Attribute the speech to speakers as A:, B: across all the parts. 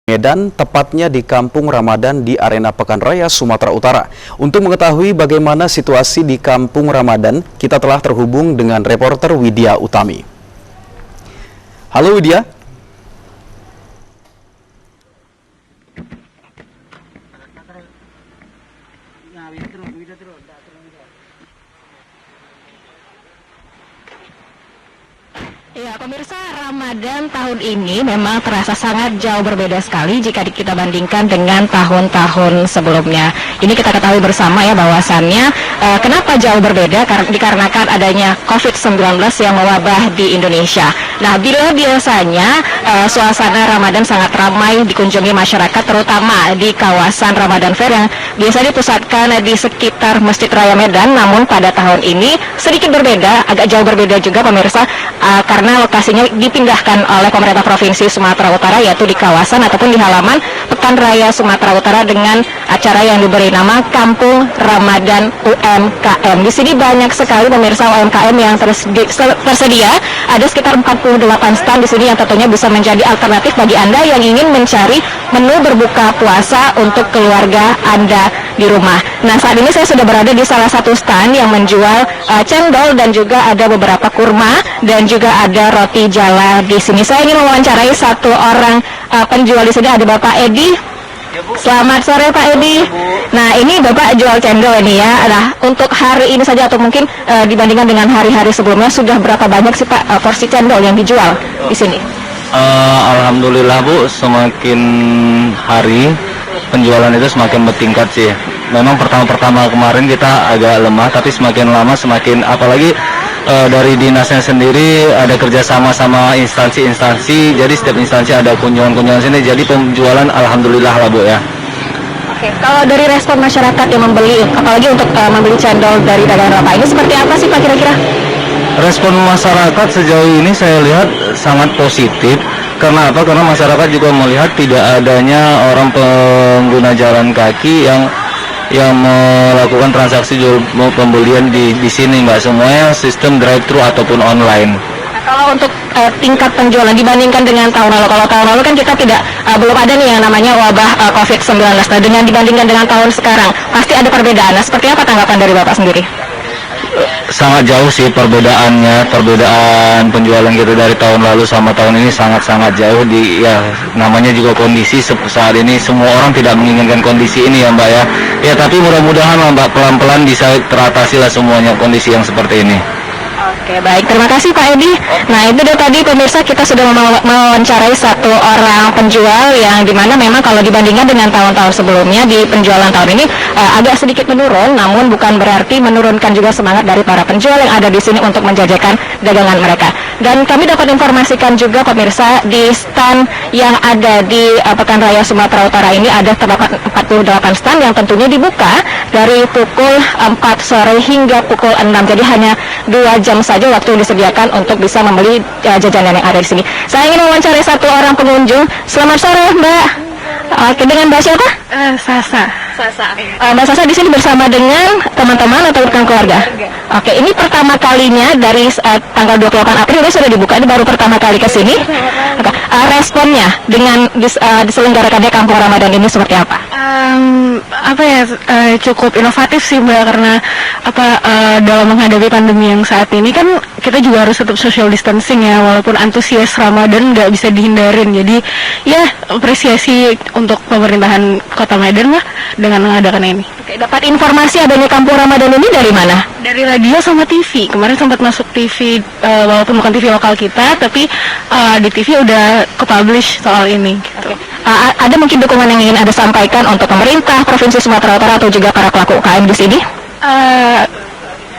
A: Medan, tepatnya di Kampung Ramadan di Arena Pekan Raya, Sumatera Utara. Untuk mengetahui bagaimana situasi di Kampung Ramadan, kita telah terhubung dengan reporter Widya Utami. Halo Widya.
B: Ya, pemirsa, Ramadan tahun ini memang terasa sangat jauh berbeda sekali jika kita bandingkan dengan tahun-tahun sebelumnya. Ini kita ketahui bersama ya bahwasannya kenapa jauh berbeda dikarenakan adanya COVID-19 yang mewabah di Indonesia. Nah, bila biasanya suasana Ramadan sangat ramai dikunjungi masyarakat, terutama di kawasan Ramadan Fair yang biasa dipusatkan di sekitar Masjid Raya Medan, namun pada tahun ini sedikit berbeda, agak jauh berbeda juga pemirsa, karena lokasinya dipindahkan oleh pemerintah Provinsi Sumatera Utara, yaitu di kawasan ataupun di halaman Pekan Raya Sumatera Utara dengan acara yang diberi nama Kampung Ramadan UMKM. Di sini banyak sekali pemirsa UMKM yang tersedia, ada sekitar 48 stand di sini yang tentunya bisa menjadi alternatif bagi Anda yang ingin mencari menu berbuka puasa untuk keluarga Anda di rumah. Nah, saat ini saya sudah berada di salah satu stand yang menjual cendol dan juga ada beberapa kurma dan juga ada roti jala di sini. Saya ingin mewawancarai satu orang penjual di sini, ada Bapak Edi. Selamat sore Pak Edi. Nah, ini Bapak jual cendol ini ya. Nah, untuk hari ini saja atau mungkin dibandingkan dengan hari-hari sebelumnya sudah berapa banyak sih Pak porsi cendol yang dijual di sini?
C: Alhamdulillah Bu, semakin hari penjualan itu semakin bertingkat sih. Memang pertama-pertama kemarin kita agak lemah, tapi semakin lama semakin, apalagi dari dinasnya sendiri ada kerjasama sama instansi-instansi, jadi setiap instansi ada kunjungan-kunjungan sini, jadi penjualan alhamdulillah lah Bu ya.
B: Oke, kalau dari respon masyarakat yang membeli, apalagi untuk membeli cendol dari dagangan Bapak ini seperti apa sih Pak kira-kira?
C: Respon masyarakat sejauh ini saya lihat sangat positif. Karena apa? Karena masyarakat juga melihat tidak adanya orang pengguna jalan kaki yang melakukan transaksi jual pembelian di sini. Nggak semuanya sistem drive-thru ataupun online.
B: Nah, kalau untuk tingkat penjualan dibandingkan dengan tahun lalu, kalau tahun lalu kan kita belum ada nih yang namanya wabah COVID-19. Nah, dengan dibandingkan dengan tahun sekarang, pasti ada perbedaan. Nah, seperti apa tanggapan dari Bapak sendiri?
C: Sangat jauh sih perbedaannya, perbedaan penjualan kita dari tahun lalu sama tahun ini sangat-sangat jauh. Namanya juga kondisi saat ini, semua orang tidak menginginkan kondisi ini ya Mbak ya. Ya tapi mudah-mudahan Mbak pelan-pelan bisa teratasi lah semuanya kondisi yang seperti ini.
B: Oke, baik, terima kasih Pak Edi. Nah, itu dia tadi pemirsa, kita sudah mewawancarai satu orang penjual yang dimana memang kalau dibandingkan dengan tahun-tahun sebelumnya di penjualan tahun ini agak sedikit menurun, namun bukan berarti menurunkan juga semangat dari para penjual yang ada di sini untuk menjajakan dagangan mereka. Dan kami dapat informasikan juga pemirsa, di stand yang ada di Pekan Raya Sumatera Utara ini ada terdapat 48 stand yang tentunya dibuka dari pukul 4 sore hingga pukul 6. Jadi hanya 2 jam saja waktu yang disediakan untuk bisa membeli jajanan yang ada di sini. Saya ingin mewawancarai satu orang pengunjung. Selamat sore Mbak. Oke, dengan Mbak siapa?
D: Sasa.
B: Mbak Sasa di sini bersama dengan teman-teman atau rekan keluarga? Oke, ini pertama kalinya dari tanggal 28 April ini sudah dibuka, ini baru pertama kali ke sini. Oke, responnya dengan diselenggarakannya Kampung Ramadan ini seperti apa?
D: Cukup inovatif sih Mbak, karena dalam menghadapi pandemi yang saat ini kan kita juga harus tetap social distancing ya, walaupun antusias Ramadan nggak bisa dihindarin. Jadi ya apresiasi untuk pemerintahan Kota Medan lah dengan mengadakan ini.
B: Oke, dapat informasi adanya Kampung Ramadan ini dari mana?
D: Dari radio sama TV. Kemarin sempat masuk TV, walaupun bukan TV lokal kita, tapi di TV udah ke-publish soal ini gitu.
B: Ada mungkin dukungan yang ingin Anda sampaikan untuk pemerintah Provinsi Sumatera Utara atau juga para pelaku UKM di sini?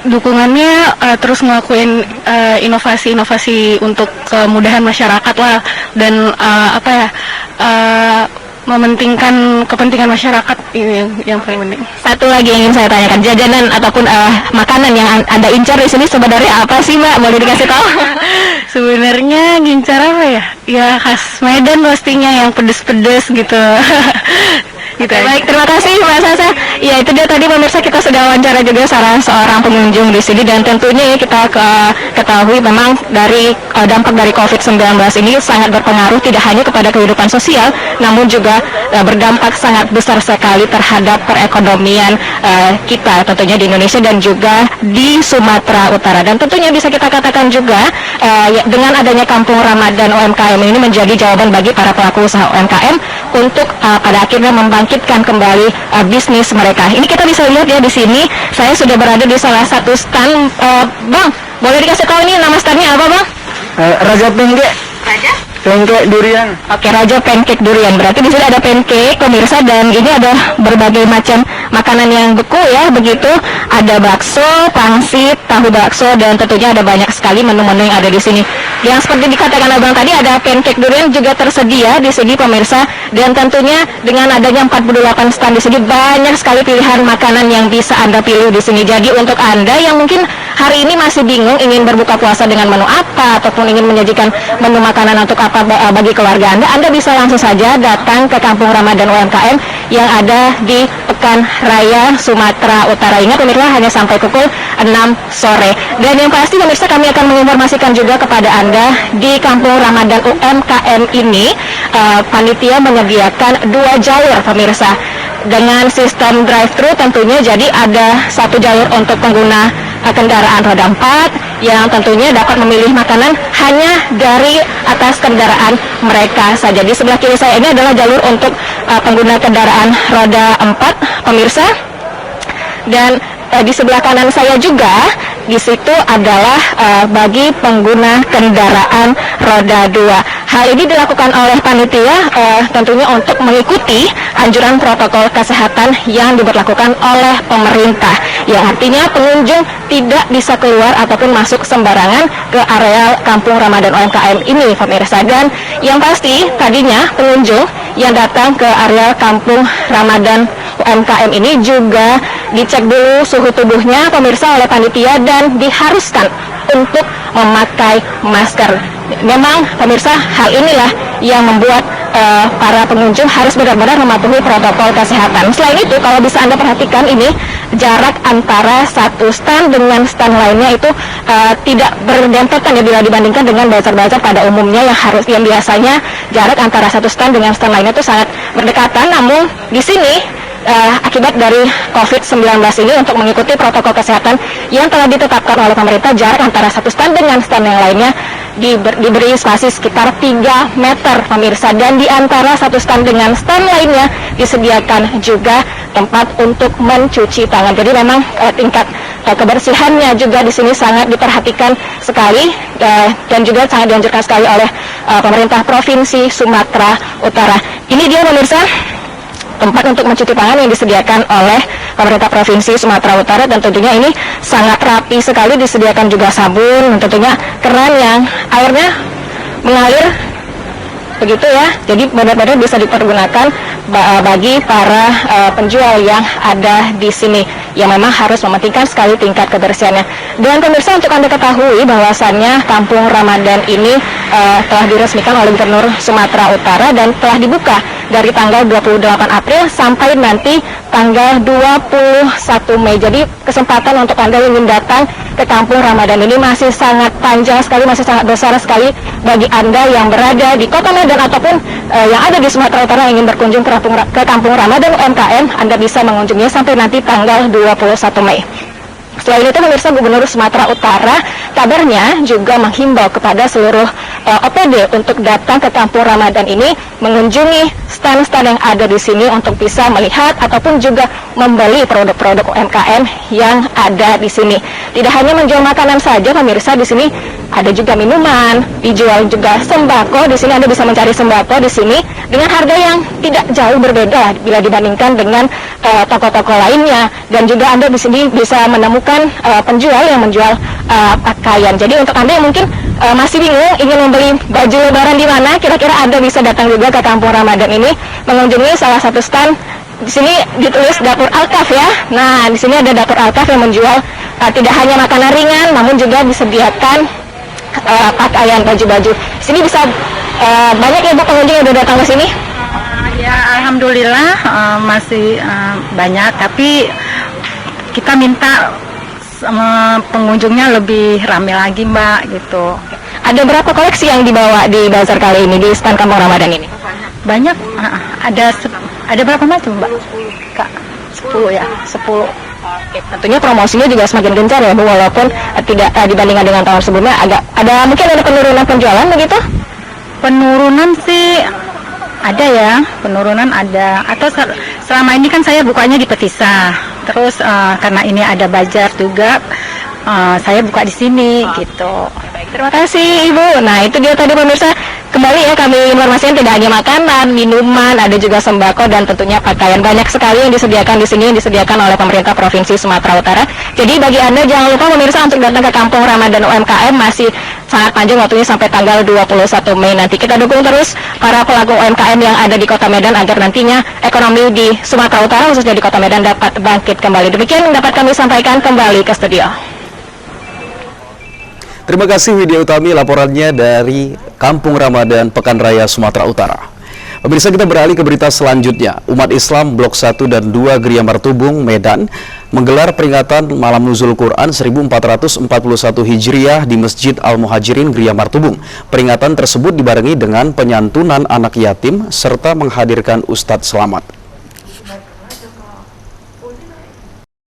D: Dukungannya terus ngelakuin inovasi-inovasi untuk kemudahan masyarakat lah, dan mementingkan kepentingan masyarakat, ini yang paling penting.
B: Satu lagi yang ingin saya tanyakan, jajanan ataupun makanan yang Anda incar di sini sebenarnya apa sih Mbak? Boleh dikasih tahu?
D: Sebenarnya ngincar apa ya? Ya khas Medan pastinya, yang pedes-pedes gitu. Gitu.
B: Baik, terima kasih Mbak Sasa. Ya, itu dia tadi pemirsa, kita sudah wawancara juga salah seorang pengunjung di sini, dan tentunya kita ketahui memang dari dampak dari COVID-19 ini sangat berpengaruh tidak hanya kepada kehidupan sosial, namun juga berdampak sangat besar sekali terhadap perekonomian kita tentunya di Indonesia dan juga di Sumatera Utara. Dan tentunya bisa kita katakan juga dengan adanya Kampung Ramadan UMKM ini menjadi jawaban bagi para pelaku usaha UMKM untuk pada akhirnya membangkitkan kembali bisnis mereka. Ini kita bisa lihat ya di sini, saya sudah berada di salah satu stand. Bang, boleh dikasih tahu ini nama standnya apa, Bang?
C: Raja Pancake.
B: Raja?
C: Pancake durian.
B: Oke, Raja Pancake Durian. Berarti di sini ada pancake, pemirsa, dan ini ada berbagai macam makanan yang beku ya, begitu. Ada bakso, pangsit, tahu bakso, dan tentunya ada banyak sekali menu-menu yang ada di sini. Yang seperti dikatakan Abang tadi, ada pancake durian juga tersedia di sini, pemirsa. Dan tentunya dengan adanya 48 stand di sini, banyak sekali pilihan makanan yang bisa Anda pilih di sini. Jadi untuk Anda yang mungkin hari ini masih bingung ingin berbuka puasa dengan menu apa, ataupun ingin menyajikan menu makanan untuk apa bagi keluarga Anda bisa langsung saja datang ke Kampung Ramadan UMKM yang ada di Pekan Raya Sumatera Utara. Ingat pemirsa, hanya sampai pukul 6 sore. Dan yang pasti pemirsa, kami akan menginformasikan juga kepada Anda di Kampung Ramadan UMKM ini, panitia menyediakan 2 jalur pemirsa dengan sistem drive-thru tentunya. Jadi ada 1 jalur untuk pengguna kendaraan roda 4 yang tentunya dapat memilih makanan hanya dari atas kendaraan mereka saja. Di sebelah kiri saya ini adalah jalur untuk pengguna kendaraan roda 4 pemirsa, dan di sebelah kanan saya juga di situ adalah bagi pengguna kendaraan roda 2. Hal ini dilakukan oleh panitia tentunya untuk mengikuti anjuran protokol kesehatan yang diberlakukan oleh pemerintah, yang artinya pengunjung tidak bisa keluar ataupun masuk sembarangan ke areal Kampung Ramadan UMKM ini pemirsa. Dan yang pasti tadinya pengunjung yang datang ke areal Kampung Ramadan UMKM ini juga dicek dulu suhu tubuhnya pemirsa oleh panitia dan diharuskan untuk memakai masker. Memang pemirsa, hal inilah yang membuat para pengunjung harus benar-benar mematuhi protokol kesehatan. Selain itu, kalau bisa Anda perhatikan ini, jarak antara satu stand dengan stand lainnya itu tidak berdempetan ya bila dibandingkan dengan bazar-bazar pada umumnya yang biasanya jarak antara satu stand dengan stand lainnya itu sangat berdekatan. Namun di sini akibat dari COVID-19 ini, untuk mengikuti protokol kesehatan yang telah ditetapkan oleh pemerintah, jarak antara satu stand dengan stand yang lainnya diberi spasi sekitar 3 meter pemirsa, dan di antara satu stand dengan stand lainnya disediakan juga tempat untuk mencuci tangan. Jadi memang tingkat kebersihannya juga di sini sangat diperhatikan sekali, dan juga sangat dianjurkan sekali oleh pemerintah Provinsi Sumatera Utara. Ini dia pemirsa tempat untuk mencuci tangan yang disediakan oleh pemerintah Provinsi Sumatera Utara, dan tentunya ini sangat rapi sekali. Disediakan juga sabun, dan tentunya keran yang airnya mengalir begitu ya. Jadi benar-benar bisa dipergunakan bagi para penjual yang ada di sini, yang memang harus mementingkan sekali tingkat kebersihannya. Dan pemirsa, untuk Anda ketahui bahwasannya Kampung Ramadan ini telah diresmikan oleh Gubernur Sumatera Utara dan telah dibuka dari tanggal 28 April sampai nanti tanggal 21 Mei. Jadi kesempatan untuk Anda yang ingin datang ke Kampung Ramadan ini masih sangat panjang sekali, masih sangat besar sekali bagi Anda yang berada di Kota Medan ataupun yang ada di Sumatera Utara yang ingin berkunjung ke Kampung Ramadan UMKM. Anda bisa mengunjunginya sampai nanti tanggal 21 Mei. Selain itu pemirsa, Gubernur Sumatera Utara kabarnya juga menghimbau kepada seluruh OPD untuk datang ke Kampung Ramadan ini, mengunjungi stand-stand yang ada di sini untuk bisa melihat ataupun juga membeli produk-produk UMKM yang ada di sini. Tidak hanya menjual makanan saja pemirsa, di sini ada juga minuman, dijual juga sembako. Di sini Anda bisa mencari sembako di sini dengan harga yang tidak jauh berbeda bila dibandingkan dengan toko-toko lainnya, dan juga Anda di sini bisa menemukan penjual yang menjual pakaian. Jadi untuk Anda yang mungkin masih bingung ingin membeli baju lebaran di mana, kira-kira Anda bisa datang juga ke Kampung Ramadan ini, mengunjungi salah satu stand. Di sini ditulis Dapur Alkaf ya. Nah, di sini ada Dapur Alkaf yang menjual tidak hanya makanan ringan, namun juga disediakan pakaian, baju-baju. Sini bisa banyak ya Bu pengunjung yang sudah datang ke sini.
E: Ya, Alhamdulillah masih banyak, tapi kita minta pengunjungnya lebih ramai lagi Mbak gitu.
B: Ada berapa koleksi yang dibawa di bazar kali ini di stand Kampung Ramadan ini?
E: Banyak, ada berapa macam Mbak? Kak, 10 ya, 10.
B: Oke, tentunya promosinya juga semakin gencar ya Bu, walaupun tidak dibandingkan dengan tahun sebelumnya mungkin ada penurunan penjualan begitu?
E: Penurunan sih ada ya, penurunan ada. Atau selama ini kan saya bukanya di Petisah. Terus karena ini ada bazar juga, saya buka di sini gitu.
B: Baik, terima kasih Ibu. Nah, itu dia tadi pemirsa. Kembali ya kami informasikan tidak hanya makanan, minuman, ada juga sembako dan tentunya pakaian. Banyak sekali yang disediakan di sini, yang disediakan oleh pemerintah Provinsi Sumatera Utara. Jadi bagi Anda jangan lupa pemirsa untuk datang ke Kampung Ramadan UMKM, masih sangat panjang waktunya sampai tanggal 21 Mei nanti. Kita dukung terus para pelaku UMKM yang ada di Kota Medan agar nantinya ekonomi di Sumatera Utara khususnya di Kota Medan dapat bangkit kembali. Demikian yang dapat kami sampaikan, kembali ke studio.
A: Terima kasih Widya Utami laporannya dari Kampung Ramadan Pekan Raya Sumatera Utara. Pemirsa, kita beralih ke berita selanjutnya. Umat Islam Blok 1 dan 2 Geria Martubung, Medan menggelar peringatan Malam Nuzul Quran 1441 Hijriah di Masjid Al-Muhajirin Geria Martubung. Peringatan tersebut dibarengi dengan penyantunan anak yatim serta menghadirkan Ustadz Selamat.